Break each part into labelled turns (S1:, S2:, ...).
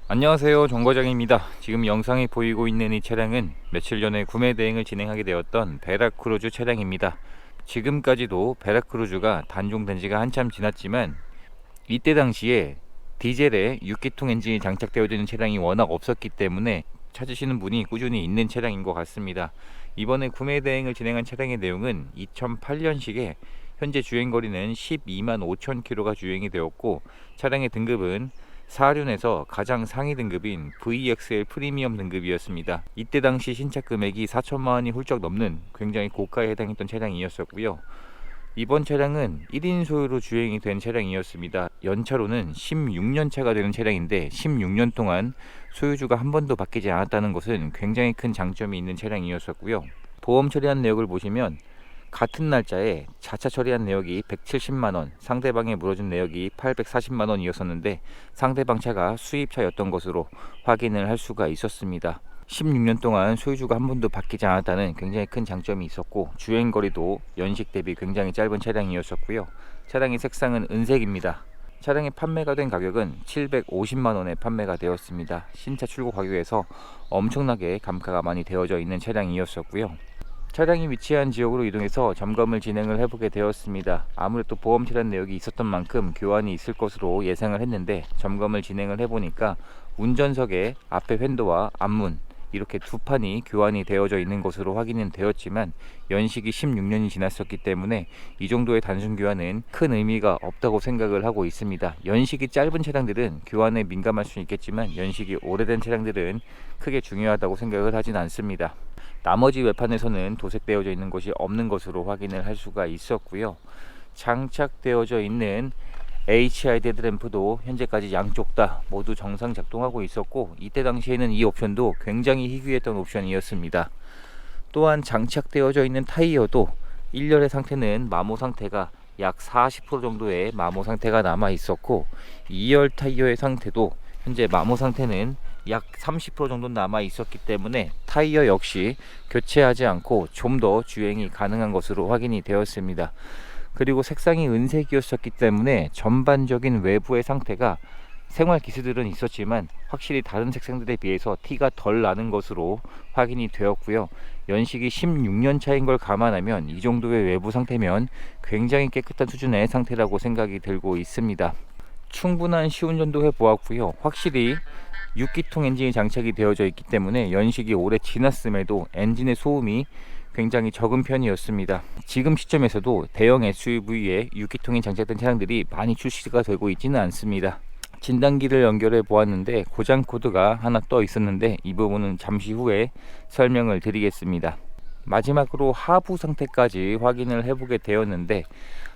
S1: 안녕하세요, 정거장입니다. 지금 영상에 보이고 있는 이 차량은 며칠 전에 구매 대행을 진행하게 되었던 베라크루즈 차량입니다. 지금까지도 베라크루즈가 단종된 지가 한참 지났지만 이때 당시에 디젤에 6기통 엔진이 장착되어 있는 차량이 워낙 없었기 때문에 찾으시는 분이 꾸준히 있는 차량인 것 같습니다. 이번에 구매 대행을 진행한 차량의 내용은 2008년식에 현재 주행거리는 12만 5천 킬로가 주행이 되었고, 차량의 등급은 4륜에서 가장 상위 등급인 VXL 프리미엄 등급이었습니다. 이때 당시 신차 금액이 4천만 원이 훌쩍 넘는 굉장히 고가에 해당했던 차량이었었고요. 이번 차량은 1인 소유로 주행이 된 차량이었습니다. 연차로는 16년 차가 되는 차량인데 16년 동안 소유주가 한 번도 바뀌지 않았다는 것은 굉장히 큰 장점이 있는 차량이었었고요. 보험 처리한 내역을 보시면 같은 날짜에 자차 처리한 내역이 170만원, 상대방에 물어준 내역이 840만원이었었는데 상대방 차가 수입차였던 것으로 확인을 할 수가 있었습니다. 16년 동안 소유주가 한 번도 바뀌지 않았다는 굉장히 큰 장점이 있었고, 주행거리도 연식 대비 굉장히 짧은 차량이었었고요. 차량의 색상은 은색입니다. 차량이 판매가 된 가격은 750만원에 판매가 되었습니다. 신차 출고 가격에서 엄청나게 감가가 많이 되어져 있는 차량이었었고요. 차량이 위치한 지역으로 이동해서 점검을 진행을 해보게 되었습니다. 아무래도 보험 처리한 내역이 있었던 만큼 교환이 있을 것으로 예상을 했는데, 점검을 진행을 해보니까 운전석에 앞에 휀도와 앞문 이렇게 두 판이 교환이 되어져 있는 것으로 확인은 되었지만, 연식이 16년이 지났었기 때문에 이 정도의 단순 교환은 큰 의미가 없다고 생각을 하고 있습니다. 연식이 짧은 차량들은 교환에 민감할 수 있겠지만 연식이 오래된 차량들은 크게 중요하다고 생각을 하진 않습니다. 나머지 외판에서는 도색되어져 있는 것이 없는 것으로 확인을 할 수가 있었고요. 장착되어져 있는 HID 헤드램프도 현재까지 양쪽 다 모두 정상 작동하고 있었고, 이때 당시에는 이 옵션도 굉장히 희귀했던 옵션이었습니다. 또한 장착되어져 있는 타이어도 1열의 상태는 마모 상태가 약 40% 정도의 마모 상태가 남아 있었고, 2열 타이어의 상태도 현재 마모 상태는 약 30% 정도 남아 있었기 때문에 타이어 역시 교체하지 않고 좀 더 주행이 가능한 것으로 확인이 되었습니다. 그리고 색상이 은색이었었기 때문에 전반적인 외부의 상태가 생활 기스들은 있었지만 확실히 다른 색상들에 비해서 티가 덜 나는 것으로 확인이 되었고요. 연식이 16년 차인 걸 감안하면 이 정도의 외부 상태면 굉장히 깨끗한 수준의 상태라고 생각이 들고 있습니다. 충분한 시운전도 해보았고요. 확실히 6기통 엔진이 장착이 되어져 있기 때문에 연식이 오래 지났음에도 엔진의 소음이 굉장히 적은 편이었습니다. 지금 시점에서도 대형 SUV에 6기통이 장착된 차량들이 많이 출시가 되고 있지는 않습니다. 진단기를 연결해 보았는데 고장 코드가 하나 떠 있었는데 이 부분은 잠시 후에 설명을 드리겠습니다. 마지막으로 하부 상태까지 확인을 해보게 되었는데,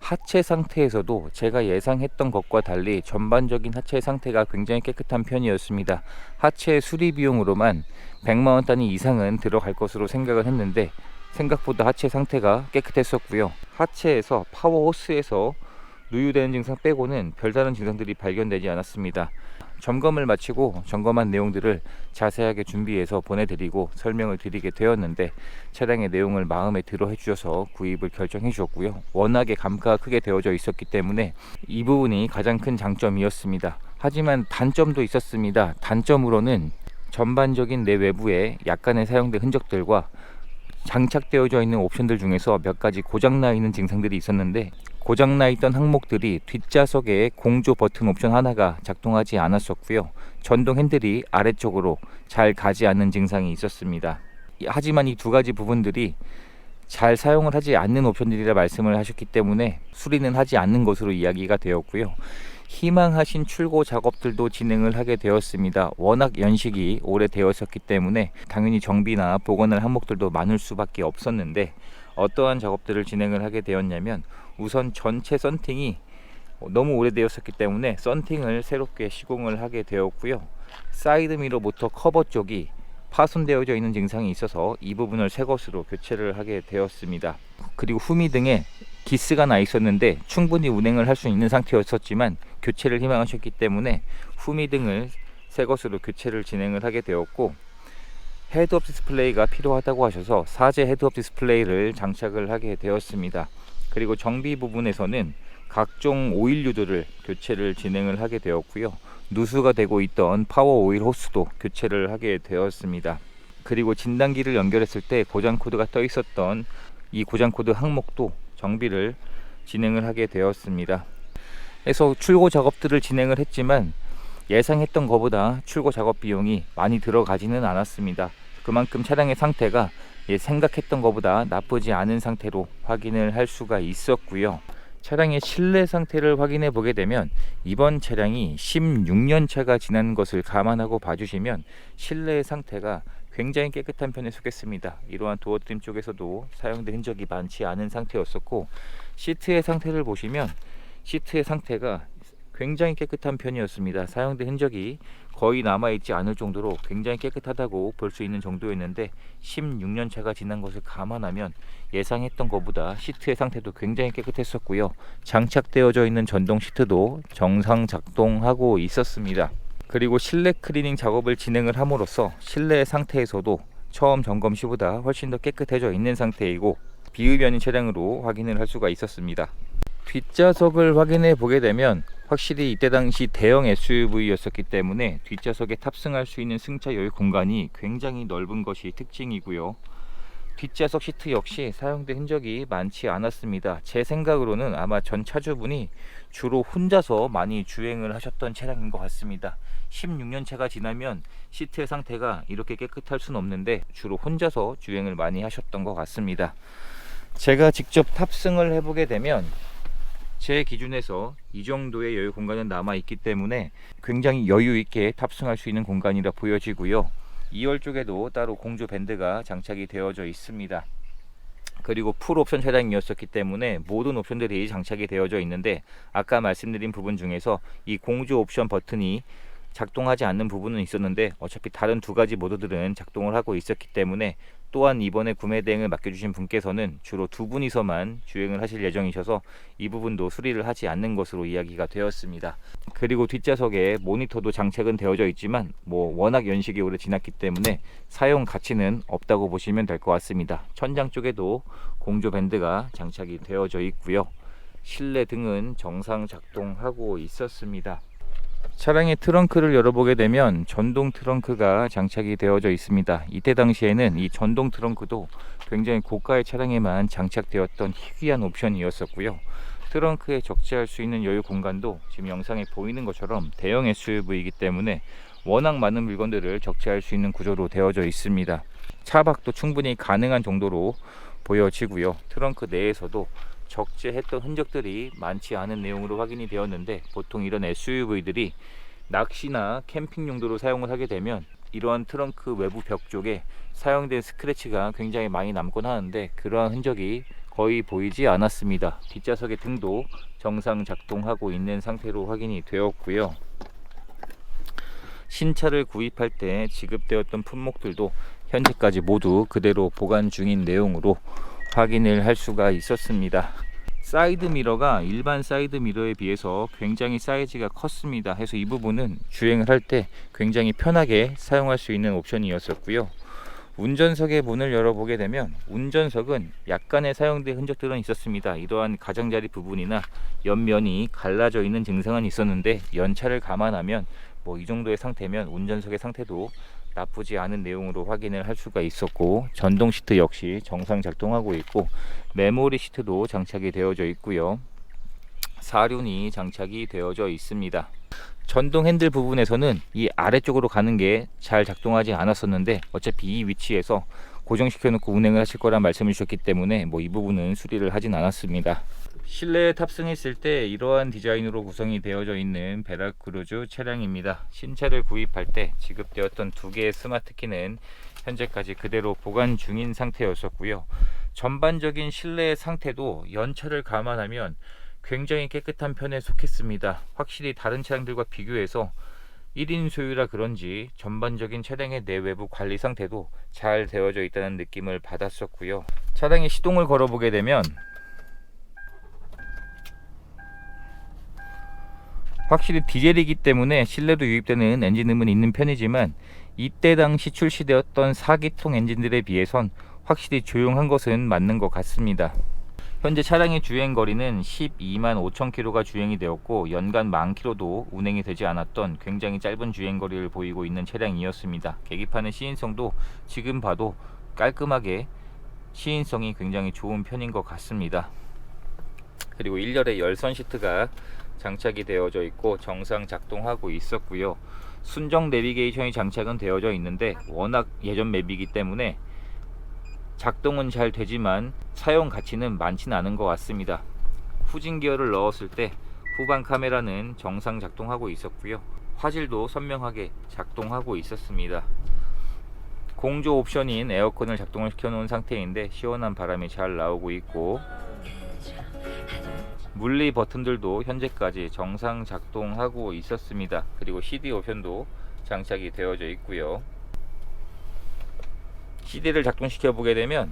S1: 하체 상태에서도 제가 예상했던 것과 달리 전반적인 하체 상태가 굉장히 깨끗한 편이었습니다. 하체 수리 비용으로만 100만원 단위 이상은 들어갈 것으로 생각을 했는데 생각보다 하체 상태가 깨끗했었고요. 하체에서 파워 호스에서 누유되는 증상 빼고는 별다른 증상들이 발견되지 않았습니다. 점검을 마치고 점검한 내용들을 자세하게 준비해서 보내드리고 설명을 드리게 되었는데, 차량의 내용을 마음에 들어 해주셔서 구입을 결정해 주셨고요. 워낙에 감가가 크게 되어져 있었기 때문에 이 부분이 가장 큰 장점이었습니다. 하지만 단점도 있었습니다. 단점으로는 전반적인 내외부에 약간의 사용된 흔적들과 장착되어져 있는 옵션들 중에서 몇 가지 고장나 있는 증상들이 있었는데, 고장나 있던 항목들이 뒷좌석에 공조 버튼 옵션 하나가 작동하지 않았었고요. 전동 핸들이 아래쪽으로 잘 가지 않는 증상이 있었습니다. 하지만 이 두 가지 부분들이 잘 사용을 하지 않는 옵션들이라 말씀을 하셨기 때문에 수리는 하지 않는 것으로 이야기가 되었고요. 희망하신 출고 작업들도 진행을 하게 되었습니다. 워낙 연식이 오래되었었기 때문에 당연히 정비나 복원할 항목들도 많을 수밖에 없었는데, 어떠한 작업들을 진행을 하게 되었냐면, 우선 전체 썬팅이 너무 오래되었었기 때문에 썬팅을 새롭게 시공을 하게 되었고요. 사이드미러 모터 커버 쪽이 파손되어져 있는 증상이 있어서 이 부분을 새 것으로 교체를 하게 되었습니다. 그리고 후미등에 기스가 나 있었는데 충분히 운행을 할 수 있는 상태였었지만 교체를 희망하셨기 때문에 후미등을 새 것으로 교체를 진행을 하게 되었고, 헤드업 디스플레이가 필요하다고 하셔서 사제 헤드업 디스플레이를 장착을 하게 되었습니다. 그리고 정비 부분에서는 각종 오일류들을 교체를 진행을 하게 되었고요. 누수가 되고 있던 파워 오일 호스도 교체를 하게 되었습니다. 그리고 진단기를 연결했을 때 고장 코드가 떠 있었던 이 고장 코드 항목도 정비를 진행을 하게 되었습니다. 그래서 출고 작업들을 진행을 했지만 예상했던 것보다 출고 작업 비용이 많이 들어가지는 않았습니다. 그만큼 차량의 상태가 생각했던 것보다 나쁘지 않은 상태로 확인을 할 수가 있었고요. 차량의 실내 상태를 확인해 보게 되면 이번 차량이 16년 차가 지난 것을 감안하고 봐주시면 실내의 상태가 굉장히 깨끗한 편에 속했습니다. 이러한 도어 트림 쪽에서도 사용된 흔적이 많지 않은 상태였었고, 시트의 상태를 보시면 시트의 상태가 굉장히 깨끗한 편이었습니다. 사용된 흔적이 거의 남아있지 않을 정도로 굉장히 깨끗하다고 볼 수 있는 정도였는데 16년 차가 지난 것을 감안하면 예상했던 것보다 시트의 상태도 굉장히 깨끗했었고요. 장착되어져 있는 전동 시트도 정상 작동하고 있었습니다. 그리고 실내 클리닝 작업을 진행을 함으로써 실내 상태에서도 처음 점검 시보다 훨씬 더 깨끗해져 있는 상태이고 비흡연인 차량으로 확인을 할 수가 있었습니다. 뒷좌석을 확인해 보게 되면 확실히 이때 당시 대형 SUV였었기 때문에 뒷좌석에 탑승할 수 있는 승차 여유 공간이 굉장히 넓은 것이 특징이고요. 뒷좌석 시트 역시 사용된 흔적이 많지 않았습니다. 제 생각으로는 아마 전 차주분이 주로 혼자서 많이 주행을 하셨던 차량인 것 같습니다. 16년 차가 지나면 시트의 상태가 이렇게 깨끗할 수는 없는데 주로 혼자서 주행을 많이 하셨던 것 같습니다. 제가 직접 탑승을 해보게 되면 제 기준에서 이 정도의 여유 공간은 남아 있기 때문에 굉장히 여유 있게 탑승할 수 있는 공간이라 보여지고요. 2열 쪽에도 따로 공조 밴드가 장착이 되어져 있습니다. 그리고 풀 옵션 차량이었었기 때문에 모든 옵션들이 장착이 되어져 있는데 아까 말씀드린 부분 중에서 이 공조 옵션 버튼이 작동하지 않는 부분은 있었는데 어차피 다른 두 가지 모드들은 작동을 하고 있었기 때문에, 또한 이번에 구매 대행을 맡겨주신 분께서는 주로 두 분이서만 주행을 하실 예정이셔서 이 부분도 수리를 하지 않는 것으로 이야기가 되었습니다. 그리고 뒷좌석에 모니터도 장착은 되어져 있지만 워낙 연식이 오래 지났기 때문에 사용 가치는 없다고 보시면 될 것 같습니다. 천장 쪽에도 공조 밴드가 장착이 되어져 있고요. 실내 등은 정상 작동하고 있었습니다. 차량의 트렁크를 열어보게 되면 전동 트렁크가 장착이 되어져 있습니다. 이때 당시에는 이 전동 트렁크도 굉장히 고가의 차량에만 장착되었던 희귀한 옵션이었었고요. 트렁크에 적재할 수 있는 여유 공간도 지금 영상에 보이는 것처럼 대형 SUV이기 때문에 워낙 많은 물건들을 적재할 수 있는 구조로 되어져 있습니다. 차박도 충분히 가능한 정도로 보여지고요. 트렁크 내에서도 적재했던 흔적들이 많지 않은 내용으로 확인이 되었는데, 보통 이런 SUV들이 낚시나 캠핑 용도로 사용을 하게 되면 이러한 트렁크 외부 벽 쪽에 사용된 스크래치가 굉장히 많이 남곤 하는데 그러한 흔적이 거의 보이지 않았습니다. 뒷좌석의 등도 정상 작동하고 있는 상태로 확인이 되었고요. 신차를 구입할 때 지급되었던 품목들도 현재까지 모두 그대로 보관 중인 내용으로 확인을 할 수가 있었습니다. 사이드 미러가 일반 사이드 미러에 비해서 굉장히 사이즈가 컸습니다. 해서 이 부분은 주행을 할 때 굉장히 편하게 사용할 수 있는 옵션이었었고요. 운전석의 문을 열어보게 되면 운전석은 약간의 사용된 흔적들은 있었습니다. 이러한 가장자리 부분이나 옆면이 갈라져 있는 증상은 있었는데 연차를 감안하면 이 정도의 상태면 운전석의 상태도 나쁘지 않은 내용으로 확인을 할 수가 있었고, 전동 시트 역시 정상 작동하고 있고 메모리 시트도 장착이 되어져 있고요. 사륜이 장착이 되어져 있습니다. 전동 핸들 부분에서는 이 아래쪽으로 가는 게 잘 작동하지 않았었는데 어차피 이 위치에서 고정시켜 놓고 운행을 하실 거란 말씀을 주셨기 때문에 이 부분은 수리를 하진 않았습니다. 실내에 탑승했을 때 이러한 디자인으로 구성이 되어져 있는 베라크루즈 차량입니다. 신차를 구입할 때 지급되었던 두 개의 스마트 키는 현재까지 그대로 보관 중인 상태였었고요. 전반적인 실내의 상태도 연차를 감안하면 굉장히 깨끗한 편에 속했습니다. 확실히 다른 차량들과 비교해서 1인 소유라 그런지 전반적인 차량의 내외부 관리 상태도 잘 되어져 있다는 느낌을 받았었고요. 차량의 시동을 걸어보게 되면 확실히 디젤이기 때문에 실내로 유입되는 엔진음은 있는 편이지만 이때 당시 출시되었던 4기통 엔진들에 비해선 확실히 조용한 것은 맞는 것 같습니다. 현재 차량의 주행 거리는 12만 5천 킬로가 주행이 되었고 연간 1만 킬로도 운행이 되지 않았던 굉장히 짧은 주행 거리를 보이고 있는 차량이었습니다. 계기판의 시인성도 지금 봐도 깔끔하게 시인성이 굉장히 좋은 편인 것 같습니다. 그리고 1열에 열선 시트가 장착이 되어져 있고 정상 작동하고 있었고요. 순정 내비게이션이 장착은 되어져 있는데 워낙 예전 맵이기 때문에 작동은 잘 되지만 사용 가치는 많지는 않은 것 같습니다. 후진 기어를 넣었을 때 후방 카메라는 정상 작동하고 있었고요. 화질도 선명하게 작동하고 있었습니다. 공조 옵션인 에어컨을 작동을 시켜 놓은 상태인데 시원한 바람이 잘 나오고 있고, 물리 버튼들도 현재까지 정상 작동하고 있었습니다. 그리고 CD 옵션도 장착이 되어져 있고요. CD를 작동시켜 보게 되면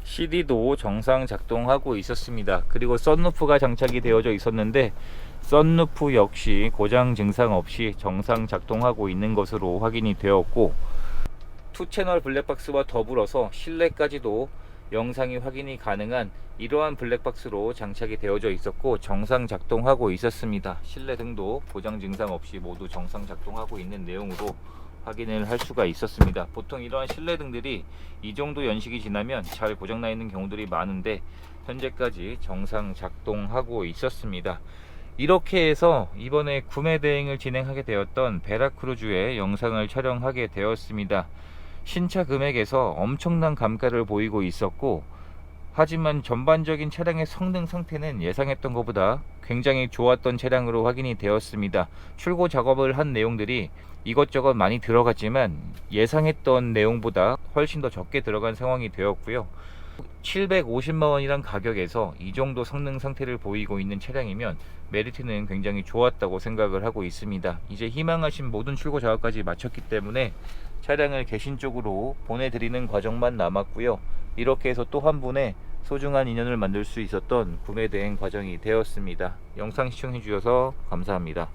S1: CD도 정상 작동하고 있었습니다. 그리고 썬루프가 장착이 되어져 있었는데 썬루프 역시 고장 증상 없이 정상 작동하고 있는 것으로 확인이 되었고, 2채널 블랙박스와 더불어서 실내까지도 영상이 확인이 가능한 이러한 블랙박스로 장착이 되어져 있었고 정상 작동하고 있었습니다. 실내 등도 고장 증상 없이 모두 정상 작동하고 있는 내용으로 확인을 할 수가 있었습니다. 보통 이러한 실내 등들이 이 정도 연식이 지나면 잘 고장나 있는 경우들이 많은데 현재까지 정상 작동하고 있었습니다. 이렇게 해서 이번에 구매 대행을 진행하게 되었던 베라크루즈의 영상을 촬영하게 되었습니다. 신차 금액에서 엄청난 감가를 보이고 있었고, 하지만 전반적인 차량의 성능 상태는 예상했던 것보다 굉장히 좋았던 차량으로 확인이 되었습니다. 출고 작업을 한 내용들이 이것저것 많이 들어갔지만 예상했던 내용보다 훨씬 더 적게 들어간 상황이 되었고요. 750만원이란 가격에서 이 정도 성능 상태를 보이고 있는 차량이면 메리트는 굉장히 좋았다고 생각을 하고 있습니다. 이제 희망하신 모든 출고 작업까지 마쳤기 때문에 차량을 개신 쪽으로 보내드리는 과정만 남았고요. 이렇게 해서 또 한 분의 소중한 인연을 만들 수 있었던 구매 대행 과정이 되었습니다. 영상 시청해 주셔서 감사합니다.